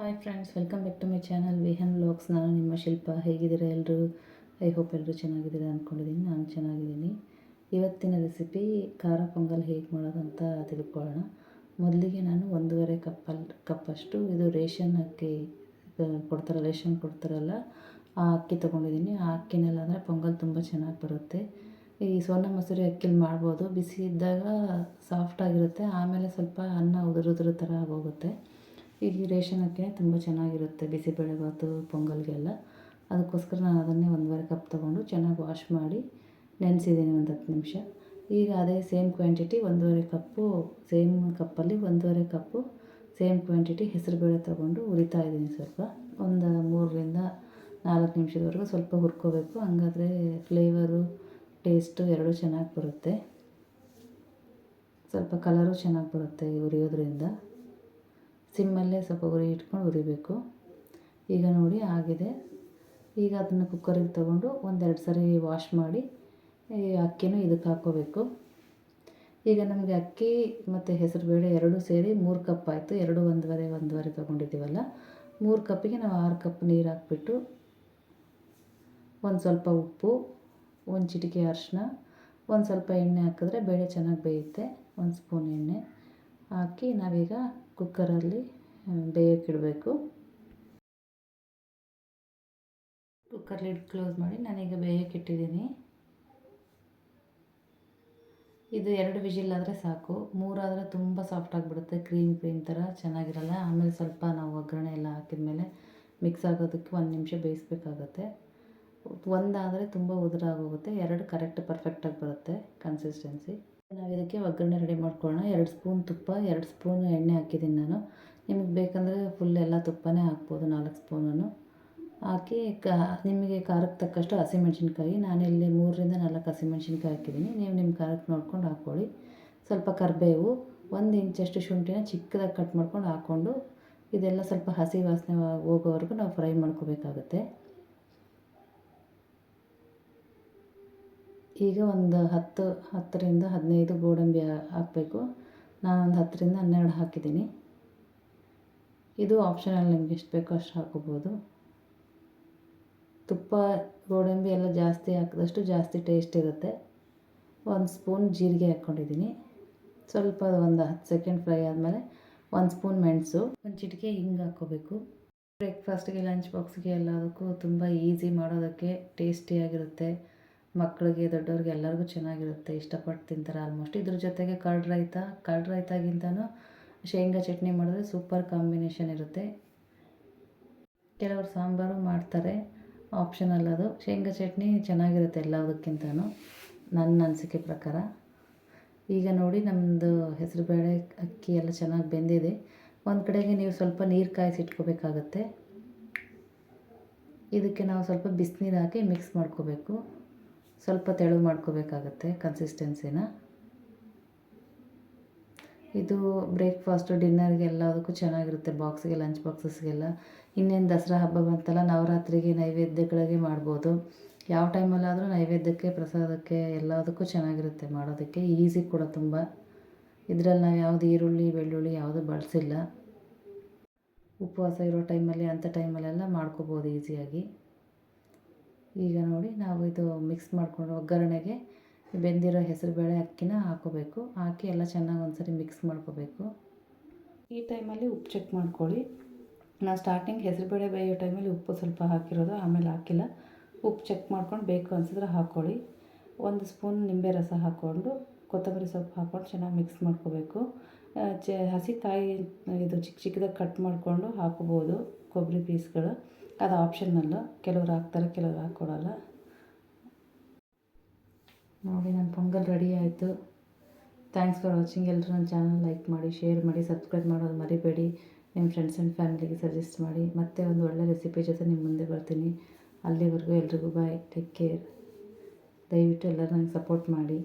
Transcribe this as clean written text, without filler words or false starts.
Hi friends, welcome back to my channel Vihan vlogs. ನಾನು ನಿಮ್ಮ ಶಿಲ್ಪ. ಹೇಗಿದ್ದೀರಾ ಎಲ್ಲರೂ? ಐ ಹೋಪ್ ಎಲ್ಲರೂ ಚೆನ್ನಾಗಿದ್ದೀರಾ ಅಂದ್ಕೊಂಡಿದ್ದೀನಿ. ನಾನು ಚೆನ್ನಾಗಿದ್ದೀನಿ. ಇವತ್ತಿನ ರೆಸಿಪಿ ಖಾರ ಪೊಂಗಲ್ ಹೇಗೆ ಮಾಡೋದು ಅಂತ ತಿಳ್ಕೊಳ್ಳೋಣ. ಮೊದಲಿಗೆ ನಾನು 1.5 ಕಪ್ಪಷ್ಟು ಇದು ರೇಷನ್ ಅಕ್ಕಿ ರೇಷನ್ ಕೊಡ್ತಾರಲ್ಲ, ಆ ಅಕ್ಕಿ ತೊಗೊಂಡಿದ್ದೀನಿ. ಆ ಅಕ್ಕಿನೆಲ್ಲ ಅಂದರೆ ಪೊಂಗಲ್ ತುಂಬ ಚೆನ್ನಾಗಿ ಬರುತ್ತೆ. ಈ ಸೋನಾ ಮಸೂರಿ ಅಕ್ಕಿಲಿ ಮಾಡ್ಬೋದು. ಬಿಸಿ ಇದ್ದಾಗ ಸಾಫ್ಟಾಗಿರುತ್ತೆ, ಆಮೇಲೆ ಸ್ವಲ್ಪ ಅನ್ನ ಉದುರು ಥರ ಆಗೋಗುತ್ತೆ. ಈ ರೇಷನ್ ಅಕ್ಕಿನೇ ತುಂಬ ಚೆನ್ನಾಗಿರುತ್ತೆ ಬಿಸಿಬೇಳೆಭಾತು ಪೊಂಗಲ್ಗೆಲ್ಲ. ಅದಕ್ಕೋಸ್ಕರ ನಾನು ಅದನ್ನೇ 1.5 ಕಪ್ ತೊಗೊಂಡು ಚೆನ್ನಾಗಿ ವಾಶ್ ಮಾಡಿ ನೆನೆಸಿದ್ದೀನಿ ಒಂದು 10 ನಿಮಿಷ. ಈಗ ಅದೇ ಸೇಮ್ ಕ್ವಾಂಟಿಟಿ 1.5 ಕಪ್ಪು, ಸೇಮ್ ಕಪ್ಪಲ್ಲಿ 1.5 ಕಪ್ಪು ಸೇಮ್ ಕ್ವಾಂಟಿಟಿ ಹೆಸರುಬೇಳೆ ತೊಗೊಂಡು ಹುರಿತಾ ಇದ್ದೀನಿ. ಸ್ವಲ್ಪ ಒಂದು 3-4 ನಿಮಿಷದವರೆಗೂ ಸ್ವಲ್ಪ ಹುರ್ಕೋಬೇಕು. ಹಂಗಾದರೆ ಫ್ಲೇವರು, ಟೇಸ್ಟು ಎರಡೂ ಚೆನ್ನಾಗಿ ಬರುತ್ತೆ. ಸ್ವಲ್ಪ ಕಲರು ಚೆನ್ನಾಗಿ ಬರುತ್ತೆ ಹುರಿಯೋದ್ರಿಂದ. ಸಿಮ್ಮಲ್ಲೇ ಸ್ವಲ್ಪ ಇಟ್ಕೊಂಡು ಹುರಿಬೇಕು. ಈಗ ನೋಡಿ ಆಗಿದೆ. ಈಗ ಅದನ್ನು ಕುಕ್ಕರಿಗೆ ತೊಗೊಂಡು 1-2 ಸರಿ ವಾಶ್ ಮಾಡಿ ಈ ಅಕ್ಕಿನೂ ಇದಕ್ಕೆ ಹಾಕ್ಕೋಬೇಕು. ಈಗ ನಮಗೆ ಅಕ್ಕಿ ಮತ್ತು ಹೆಸರುಬೇಳೆ ಎರಡೂ ಸೇರಿ 3 ಕಪ್ ಆಯಿತು. 2 1.5 ತೊಗೊಂಡಿದ್ದೀವಲ್ಲ, 3 ಕಪ್ಪಿಗೆ ನಾವು 6 ಕಪ್ ನೀರು ಹಾಕ್ಬಿಟ್ಟು ಒಂದು ಸ್ವಲ್ಪ ಉಪ್ಪು, ಒಂದು ಚಿಟಿಕೆ ಅರಿಶಿನ, ಒಂದು ಸ್ವಲ್ಪ ಎಣ್ಣೆ ಹಾಕಿದ್ರೆ ಬೇಳೆ ಚೆನ್ನಾಗಿ ಬೇಯುತ್ತೆ. 1 ಸ್ಪೂನ್ ಎಣ್ಣೆ ಹಾಕಿ ನಾವೀಗ ಕುಕ್ಕರಲ್ಲಿ ಬೇಯೋಕ್ಕಿಡಬೇಕು. ಕುಕ್ಕರ್ ಲಿಡ್ ಕ್ಲೋಸ್ ಮಾಡಿ ನಾನೀಗ ಬೇಯೋಕ್ಕಿಟ್ಟಿದ್ದೀನಿ. ಇದು 2 ವಿಜಿಲ್ ಆದರೆ ಸಾಕು. 3 ಆದರೆ ತುಂಬ ಸಾಫ್ಟ್ ಆಗಿಬಿಡುತ್ತೆ, ಕ್ರೀಮ್ ಥರ ಚೆನ್ನಾಗಿರಲ್ಲ. ಆಮೇಲೆ ಸ್ವಲ್ಪ ನಾವು ಒಗ್ಗರಣೆ ಎಲ್ಲ ಹಾಕಿದ್ಮೇಲೆ ಮಿಕ್ಸ್ ಆಗೋದಕ್ಕೆ 1 ನಿಮಿಷ ಬೇಯಿಸ್ಬೇಕಾಗತ್ತೆ. 1 ಆದರೆ ತುಂಬ ಉದುರಾಗೋಗುತ್ತೆ, 2 ಕರೆಕ್ಟ್ ಪರ್ಫೆಕ್ಟಾಗಿ ಬರುತ್ತೆ ಕನ್ಸಿಸ್ಟೆನ್ಸಿ. ನಾವು ಇದಕ್ಕೆ ಒಗ್ಗರಣೆ ರೆಡಿ ಮಾಡ್ಕೊಳ್ಳೋಣ. 2 ಸ್ಪೂನ್ ತುಪ್ಪ, 2 ಸ್ಪೂನ್ ಎಣ್ಣೆ ಹಾಕಿದ್ದೀನಿ ನಾನು. ನಿಮಗೆ ಬೇಕಂದರೆ ಫುಲ್ ಎಲ್ಲ ತುಪ್ಪನೇ ಹಾಕ್ಬೋದು, 4 ಸ್ಪೂನನ್ನು ಹಾಕಿ ನಿಮಗೆ ಖಾರಕ್ಕೆ ತಕ್ಕಷ್ಟು ಹಸಿಮೆಣ್ಸಿನ್ಕಾಯಿ, ನಾನಿಲ್ಲಿ 3-4 ಹಸಿಮೆಣ್ಸಿನ್ಕಾಯಿ ಹಾಕಿದ್ದೀನಿ. ನೀವು ನಿಮ್ಮ ಖಾರಕ್ಕೆ ನೋಡ್ಕೊಂಡು ಹಾಕ್ಕೊಳ್ಳಿ. ಸ್ವಲ್ಪ ಕರಿಬೇವು, 1 ಇಂಚಷ್ಟು ಶುಂಠಿನ ಚಿಕ್ಕದಾಗಿ ಕಟ್ ಮಾಡ್ಕೊಂಡು ಹಾಕ್ಕೊಂಡು ಇದೆಲ್ಲ ಸ್ವಲ್ಪ ಹಸಿ ವಾಸನೆ ಹೋಗೋವರೆಗೂ ನಾವು ಫ್ರೈ ಮಾಡ್ಕೋಬೇಕಾಗುತ್ತೆ. ಈಗ ಒಂದು 10-15 ಗೋಡಂಬಿ ಹಾಕಬೇಕು. ನಾನೊಂದು 10-12 ಹಾಕಿದ್ದೀನಿ. ಇದು ಆಪ್ಷನಲ್, ನಿಮ್ಗೆ ಎಷ್ಟು ಬೇಕೋ ಅಷ್ಟು ಹಾಕೋಬೋದು. ತುಪ್ಪ, ಗೋಡಂಬಿ ಎಲ್ಲ ಜಾಸ್ತಿ ಹಾಕಿದಷ್ಟು ಜಾಸ್ತಿ ಟೇಸ್ಟ್ ಇರುತ್ತೆ. 1 ಸ್ಪೂನ್ ಜೀರಿಗೆ ಹಾಕ್ಕೊಂಡಿದ್ದೀನಿ. ಸ್ವಲ್ಪ ಒಂದು 10 ಸೆಕೆಂಡ್ ಫ್ರೈ ಆದಮೇಲೆ 1 ಸ್ಪೂನ್ ಮೆಣಸು, 1 ಚಿಟಿಕೆ ಹಿಂಗೆ ಹಾಕ್ಕೋಬೇಕು. ಬ್ರೇಕ್ಫಾಸ್ಟ್ಗೆ, ಲಂಚ್ ಬಾಕ್ಸ್ಗೆ ಎಲ್ಲದಕ್ಕೂ ತುಂಬ ಈಸಿ ಮಾಡೋದಕ್ಕೆ, ಟೇಸ್ಟಿಯಾಗಿರುತ್ತೆ. ಮಕ್ಕಳಿಗೆ, ದೊಡ್ಡವ್ರಿಗೆ ಎಲ್ಲರಿಗೂ ಚೆನ್ನಾಗಿರುತ್ತೆ, ಇಷ್ಟಪಟ್ಟು ತಿಂತಾರೆ ಆಲ್ಮೋಸ್ಟ್. ಇದ್ರ ಜೊತೆಗೆ ಕರ್ಡ್ ರೈತಾಗಿಂತನೂ ಶೇಂಗಾ ಚಟ್ನಿ ಮಾಡಿದ್ರೆ ಸೂಪರ್ ಕಾಂಬಿನೇಷನ್ ಇರುತ್ತೆ. ಕೆಲವರು ಸಾಂಬಾರು ಮಾಡ್ತಾರೆ, ಆಪ್ಷನಲ್ ಅದು. ಶೇಂಗಾ ಚಟ್ನಿ ಚೆನ್ನಾಗಿರುತ್ತೆ ಎಲ್ಲದಕ್ಕಿಂತನೂ, ನನ್ನ ಅನಿಸಿಕೆ ಪ್ರಕಾರ. ಈಗ ನೋಡಿ ನಮ್ಮದು ಹೆಸರುಬೇಳೆ ಅಕ್ಕಿ ಎಲ್ಲ ಚೆನ್ನಾಗಿ ಬೆಂದಿದೆ. ಒಂದು ಕಡೆಗೆ ನೀವು ಸ್ವಲ್ಪ ನೀರು ಕಾಯಿಸಿಟ್ಕೋಬೇಕಾಗತ್ತೆ. ಇದಕ್ಕೆ ನಾವು ಸ್ವಲ್ಪ ಬಿಸಿನೀರು ಹಾಕಿ ಮಿಕ್ಸ್ ಮಾಡ್ಕೋಬೇಕು. ಸ್ವಲ್ಪ ತೆಳು ಮಾಡ್ಕೋಬೇಕಾಗತ್ತೆ ಕನ್ಸಿಸ್ಟೆನ್ಸಿನ. ಇದು ಬ್ರೇಕ್ಫಾಸ್ಟು, ಡಿನ್ನರ್ಗೆ ಎಲ್ಲದಕ್ಕೂ ಚೆನ್ನಾಗಿರುತ್ತೆ. ಬಾಕ್ಸ್ಗೆ, ಲಂಚ್ ಬಾಕ್ಸಸ್ಗೆಲ್ಲ. ಇನ್ನೇನು ದಸರಾ ಹಬ್ಬ ಬಂತಲ್ಲ, ನವರಾತ್ರಿಗೆ ನೈವೇದ್ಯಗಳಿಗೆ ಮಾಡ್ಬೋದು. ಯಾವ ಟೈಮಲ್ಲಾದರೂ ನೈವೇದ್ಯಕ್ಕೆ, ಪ್ರಸಾದಕ್ಕೆ ಎಲ್ಲದಕ್ಕೂ ಚೆನ್ನಾಗಿರುತ್ತೆ ಮಾಡೋದಕ್ಕೆ. ಈಸಿ ಕೂಡ ತುಂಬ. ಇದರಲ್ಲಿ ನಾವು ಯಾವುದು ಈರುಳ್ಳಿ, ಬೆಳ್ಳುಳ್ಳಿ ಯಾವುದು ಬಳಸಿಲ್ಲ. ಉಪವಾಸ ಇರೋ ಟೈಮಲ್ಲಿ, ಅಂಥ ಟೈಮಲ್ಲೆಲ್ಲ ಮಾಡ್ಕೋಬೋದು ಈಸಿಯಾಗಿ. ಈಗ ನೋಡಿ ನಾವು ಇದು ಮಿಕ್ಸ್ ಮಾಡಿಕೊಂಡು ಒಗ್ಗರಣೆಗೆ ಬೆಂದಿರೋ ಹೆಸರುಬೇಳೆ ಅಕ್ಕಿನ ಹಾಕ್ಕೋಬೇಕು. ಹಾಕಿ ಎಲ್ಲ ಚೆನ್ನಾಗಿ ಒಂದು ಸರಿ ಮಿಕ್ಸ್ ಮಾಡ್ಕೋಬೇಕು. ಈ ಟೈಮಲ್ಲಿ ಉಪ್ಪು ಚೆಕ್ ಮಾಡ್ಕೊಳ್ಳಿ. ನಾವು ಸ್ಟಾರ್ಟಿಂಗ್ ಹೆಸರುಬೇಳೆ ಬೇಯೋ ಟೈಮಲ್ಲಿ ಉಪ್ಪು ಸ್ವಲ್ಪ ಹಾಕಿರೋದು, ಆಮೇಲೆ ಹಾಕಿಲ್ಲ. ಉಪ್ಪು ಚೆಕ್ ಮಾಡ್ಕೊಂಡು ಬೇಕು ಅನಿಸಿದ್ರೆ ಹಾಕ್ಕೊಳ್ಳಿ. 1 ಸ್ಪೂನ್ ನಿಂಬೆ ರಸ ಹಾಕ್ಕೊಂಡು, ಕೊತ್ತಂಬರಿ ಸೊಪ್ಪು ಹಾಕ್ಕೊಂಡು ಚೆನ್ನಾಗಿ ಮಿಕ್ಸ್ ಮಾಡ್ಕೋಬೇಕು. ಹಸಿ ಕಾಯಿ ಇದು ಚಿಕ್ಕದಾಗಿ ಕಟ್ ಮಾಡಿಕೊಂಡು ಹಾಕ್ಕೋಬೋದು, ಕೊಬ್ಬರಿ ಪೀಸ್ಗಳು. ಅದು ಆಪ್ಷನಲ್ಲು, ಕೆಲವ್ರು ಹಾಕ್ತಾರೆ, ಕೆಲವ್ರು ಹಾಕ್ಕೊಡಲ್ಲ. ನೋಡಿ ನನ್ನ ಪೊಂಗಲ್ ರೆಡಿ ಆಯಿತು. Thanks for watching. ಎಲ್ಲರೂ ನನ್ನ ಚಾನಲ್ ಲೈಕ್ ಮಾಡಿ, ಶೇರ್ ಮಾಡಿ, ಸಬ್ಸ್ಕ್ರೈಬ್ ಮಾಡೋದು ಮರಿಬೇಡಿ. ನಿಮ್ಮ ಫ್ರೆಂಡ್ಸ್ ಆ್ಯಂಡ್ ಫ್ಯಾಮಿಲಿಗೆ ಸಜೆಸ್ಟ್ ಮಾಡಿ. ಮತ್ತೆ ಒಂದು ಒಳ್ಳೆ ರೆಸಿಪಿ ಜೊತೆ ನಿಮ್ಮ ಮುಂದೆ ಬರ್ತೀನಿ. ಅಲ್ಲಿವರೆಗೂ ಎಲ್ರಿಗೂ ಬಾಯ್, ಟೇಕ್ ಕೇರ್. ದಯವಿಟ್ಟು ಎಲ್ಲರೂ ನನಗೆ ಸಪೋರ್ಟ್ ಮಾಡಿ.